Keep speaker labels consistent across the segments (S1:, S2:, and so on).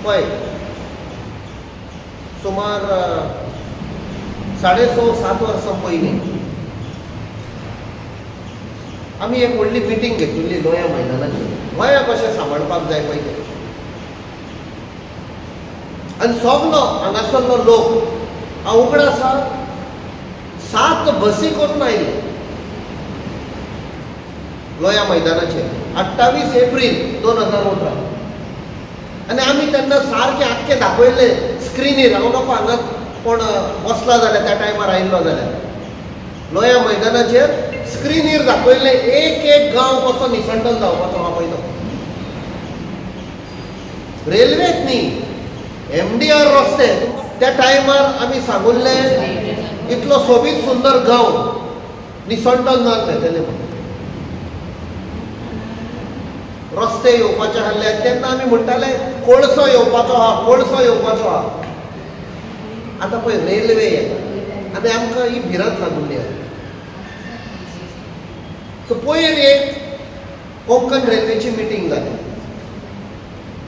S1: पळय सुमार 6.5-7 वर्सां पयलीं आमी एक व्हडली मिटींग घेतिल्ली लोया मैदानाची गोंया कशें सांबाळपाक जाय पळय तें आनी सगलो हांगासरलो लोक हांव उगडो आसा 7 बसी करून आयले लोया मैदानाचेर 28 एप्रील 2018 आनी आमी तेन्ना सारके आख्खे दाखयले स्क्रिनीर हांव नको हांगा कोण बसला जाल्यार त्या टायमार आयिल्लो जाल्यार लोया मैदानाचेर स्क्रिनीर दाखयले एक एक गांव कसो निसंटल जावपाचो हांव पळयलो रेल्वेक न्ही MDR रस्ते त्या टायमार आमी सांगुल्ले इतलो सोबीत सुंदर गांव निसंटल ना येतले म्हणून रस्ते येवपाचे आसले तेन्ना आमी म्हणटाले कोळसो येवपाचो आहा कोळसो येवपाचो आहा आतां पळय रेल्वे येता आनी आमकां ही भिरांत लागुल्ली आसा सो पयर एक कोंकण रेल्वेची मिटींग जाली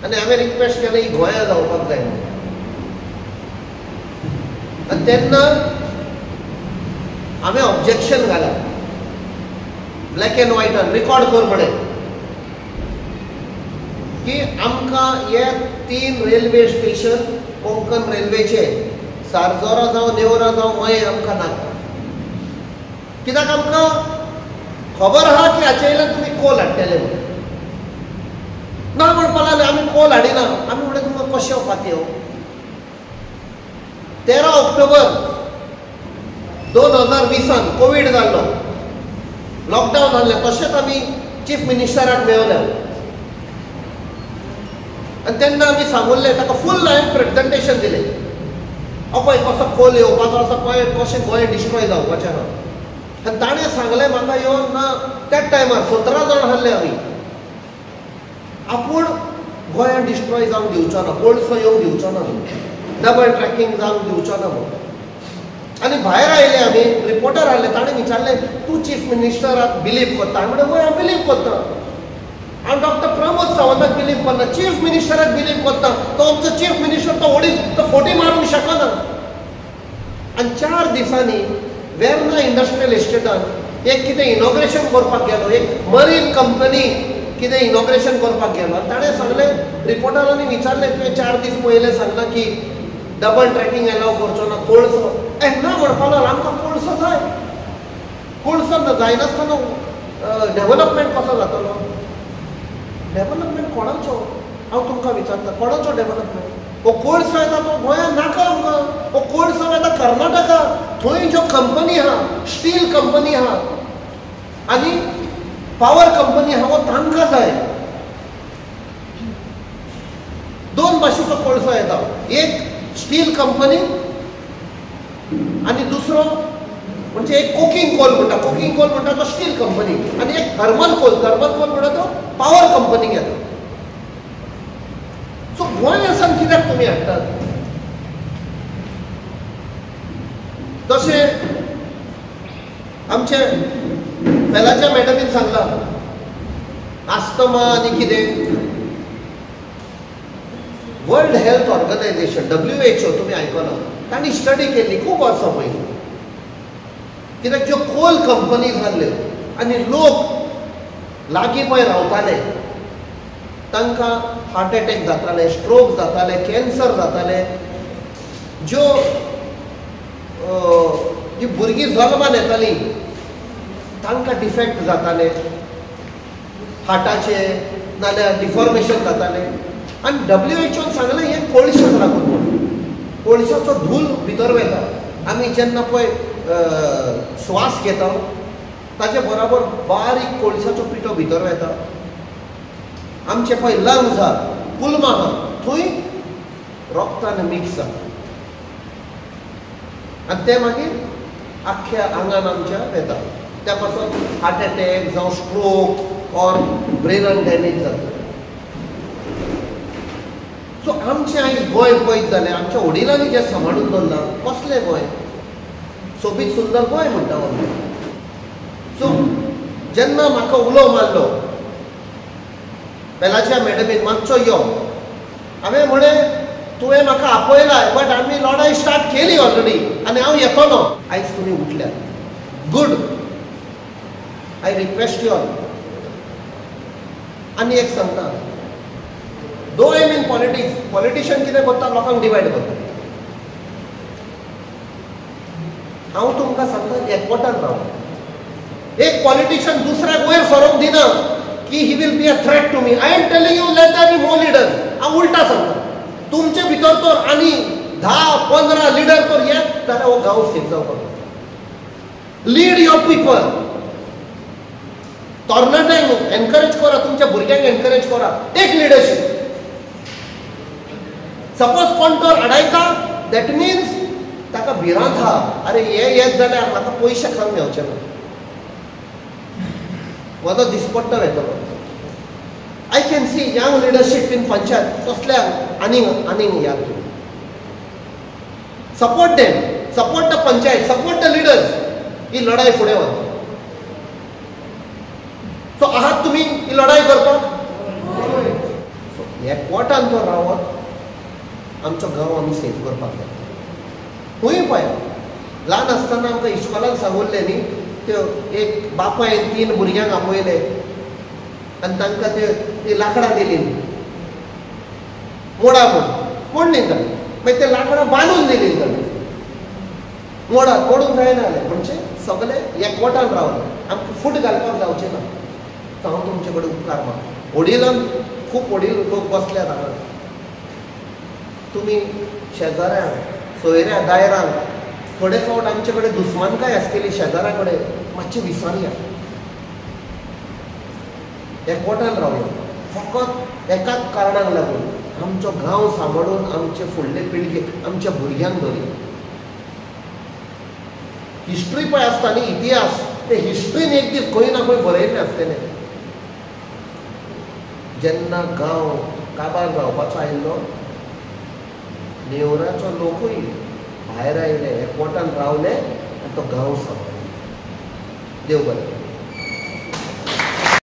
S1: आनी हांवें रिक्वेस्ट केलें ही गोंया जावपाक जाय म्हणून आनी तेन्ना हांवें ऑब्जेक्शन घालां ब्लॅक एंड व्हायटान रिकॉर्ड कर म्हणें की आमकां हे 3 रेल्वे स्टेशन कोंकण रेल्वेचे सारजोरा जावं नेवरा जावं मये आमकां नाका कित्याक आमकां खबर आहा की हाचे वयल्यान तुमी कोल हाडटले म्हणून ना म्हणपाक लागले आमी कोल हाडिना आमी म्हणलें तुमकां कशें येवपाक येवं 13 ऑक्टोबर 2020 कोवीड जाल्लो लॉकडावन जाल्लें तशेंच आमी चीफ मिनिस्टराक मेळ्ळे आनी तेन्ना आमी सांगुल्लें ताका फूल हांवें प्रेजेंटेशन दिलें पळय कसो कोल येवपाचो आसा पळय कशें गोंय डिस्ट्रॉय जावपाचें आहा आनी ताणें सांगलें म्हाका येवन ना त्याच टायमार 17 जाण आसले आमी आपूण गोंया डिस्ट्रॉय जावंक दिवचो ना कोळसो येवंक दिवचो ना डबल ट्रॅकिंग जावंक दिवचो ना म्हणून आनी भायर आयले आमी रिपोर्टर आसले ताणें विचारलें तूं चीफ मिनिस्टराक बिलीव करता हांवें म्हणलें हांव बिलीव करता हांव डॉक्टर प्रमोद सावंताक बिलीव करना चीफ मिनिस्टराक बिलीव करता तो आमचो चीफ मिनिस्टर तो उडीत तो फोटी मारूंक शकना आनी 4 दिसांनी वेर्ना इंडस्ट्रियल एस्टेटान एक कितें इनॉग्रेशन करपाक गेलो एक मरीन कंपनी कितें इनॉग्रेशन करपाक गेलो ताणें सांगलें रिपोर्टरांनी विचारलें तुवें 4 दीस पयलें सांगला की डबल ट्रॅकिंग एलाव करचो ना कोळसो ना म्हणपाक लागलो आमकां कोळसो जाय कोळसो जायनासतना डेव्हलपमेंट कसो जातलो डेव्हलपमेंट कोणाचो हांव तुमकां विचारता कोणाचो डेव्हलपमेंट हो कोळसो येता तो गोंयांत नाका आमकां हो कोळसो येता कर्नाटका थंय ज्यो कंपनी आहा स्टील कंपनी आहा आनी पावर कंपनी आहा हो तांकां जाय 2 भाशेचो कोळसो येता एक स्टील कंपनी आनी दुसरो म्हणजे एक कोकिंग कोल म्हणटा तो स्टील कंपनी आनी एक थर्मल कोल म्हणटा तो पावर कंपनीक येता सो गोंयांसान कित्याक तुमी हाडटात तशें आमचे पेलाच्या मॅडमीन सांगलां आस्थमा आनी कितें वर्ल्ड हेल्थ ऑर्गनायझेशन WHO तुमी आयकला तांणी स्टडी केल्ली खूब वर्सां पयलीं कित्याक ज्यो कोल कंपनी जाल्ल्यो आनी लोक लागीं पळय रावताले तांकां हार्ट एटॅक जाताले स्ट्रोक जाताले कॅन्सर जाताले ज्यो जी भुरगीं जल्मान येतालीं तांकां डिफेक्ट जाताले हार्टाचे नाल्यार डिफॉर्मेशन जाताले आनी WHO सांगलें हें कोळशाक लागून म्हणून कोळशाचो धूल भितर वयता आमी जेन्ना पळय स्वास घेता ताचे बरोबर बारीक कोळशाचो पिठो भितर वयता आमचे पळय लंग्स आहा पुल्मा आहा थंय रक्तान मिक्स जाता आनी ते मागीर आख्ख्या आंगान आमच्या येता त्या पासून हार्ट एटॅक जावं स्ट्रोक ऑर ब्रेनान डॅमेज जाता सो आमचें आयज गोंय पळयत जाल्यार आमच्या वडिलांनी जें सांबाळून दवरलां कसलें गोंय सोबीत सुंदर गोंय म्हणटा आमी सो जेन्ना म्हाका उलो मारलो पेलाच्या मॅडमीन मातसो यो हांवें म्हणें तुवें म्हाका आपयलाय बट आमी लढाई स्टार्ट केली ऑलरेडी आनी हांव येतलो. आयज तुमी उठल्यात, good. I request you all. आनी एक सांगता, दो आय मीन पॉलिटिक्स, पॉलिटिशियन कितें करता, लोकांक डिवायड करता. हांव तुमकां सांगता एकवटान राव. एक पॉलिटिशियन दुसऱ्याक वयर सरोंक दिना की he will be a threat to me. I am telling you let there be more leaders. हांव उलटा सांगता, तुमचे भितर तर आनी 10-15 लिडर तर येत जाल्यार हो गांव सेफ जावपाक. Lead your people. तरणाट्यांक एनकरेज करा, तुमच्या भुरग्यांक एनकरेज करा. Take leadership. सपोज कोण तर अडायता, दॅट मिन्स ताका भिरांत आहा, अरे हे येत जाल्यार म्हाका पयशे खावंक मेळचे ना, म्हजो दिसपट्टो येतलो. I can see young leadership in Panchayat. तसल्या आनीक याद तुम्ही. Support them. Support the Panchayat. Support the leaders. ही लढाई फुडें वता. सो आहात तुम्ही ही लढाई करपाक? एकवटान तो रावत आमचो गांव आमी सेफ करपाक जाय. खूंय पळय, ल्हान आसतना आमकां इस्कॉलान सांगुल्लें न्ही, त्यो एक बापायन 3 भुरग्यांक आपयले आनी तांकां ती लांकडां दिली मोडा मोडली ताणें. मागीर ते लांकडां बांदून दिली ताणें. मोडात मोडूंक जायना जालें. म्हणजे सगळे एकवटान रावले. आमकां फूट घालपाक जावचें ना. हांव तुमचे कडेन उपकार मागता. वडिलांक खूब वडील लोक बसल्यात हांगा. तुमी शेजाऱ्यांक, सोयऱ्या, दायरांक थोडे फावट आमचे कडेन दुस्मानकाय आसतली शेजाऱ्या कडेन, मातशें विचारया. एकवटान रावया. फकत एकाच कारणाक लागून आमचो गांव सांबाळून आमचे फुडले पिळगेक, आमच्या भुरग्यांक दवरया. हिस्ट्री पळय आसता न्ही, इतिहास, ते हिस्ट्रीन एक दीस खंय ना खंय बरयल्लें आसतलें. जेन्ना गांव काबार जावपाचो आयिल्लो, नेवराचो लोकूय भायर आयले, एकवटान रावले आनी तो गांव सांबाळलो. देव बरें.